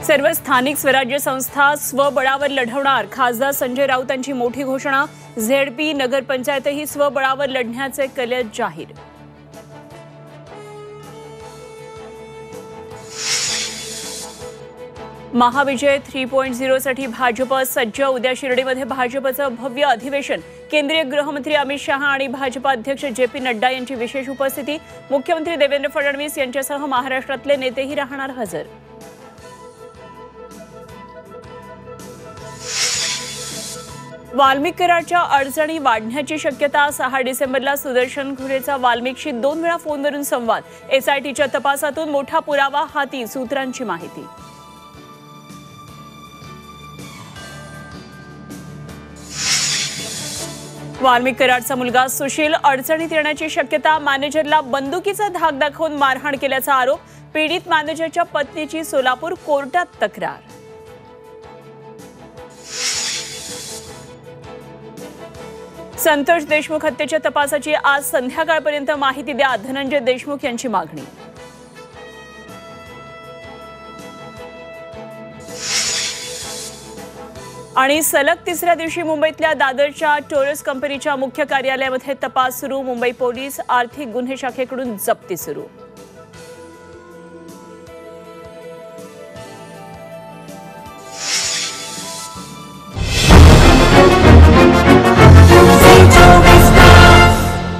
सर्व स्थानिक स्वराज्य संस्था स्वबळावर लढवणार, खासदार संजय राऊतांची मोठी घोषणा। झेडपी नगरपंचायतही स्वबळावर लढण्याचे केले जाहीर। महाविजय 3.0 साठी भाजप सज्ज। उद्या शिर्डीमध्ये भाजपचं भव्य अधिवेशन। केंद्रीय गृहमंत्री अमित शहा आणि भाजपा अध्यक्ष जे.पी. नड्डा यांची विशेष उपस्थिती। मुख्यमंत्री देवेंद्र फडणवीस यांच्यासह महाराष्ट्रातले नेतेही राहणार हजर। वाल्मिक कराडच्या अडचणी वाढण्याची शक्यता। 6 डिसेंबरला सुदर्शन घुरेचा वाल्मिकशी 2 वेळा फोनवरून संवाद। एसआयटीच्या तपासातून मोठा पुरावा हाती, सूत्रांची माहिती। वाल्मिक कराडचा मुलगा सुशील अडचणीत येण्याची शक्यता। मॅनेजरला बंदुकीचा धाक दाखवून मारहाण केल्याचा आरोप। पीडित मॅनेजरच्या पत्नीची सोलापूर कोर्टात तक्रार। संतोष देशमुख हत्येच्या तपासाची आज संध्याकाळपर्यंत माहिती द्या, धनंजय देशमुख यांची मागणी। आणि सलग तिसऱ्या दिवशी मुंबईतल्या दादरच्या टोरस कंपनीच्या मुख्य कार्यालयामध्ये तपास सुरू। मुंबई पोलीस आर्थिक गुन्हे शाखेकडून जप्ती सुरू।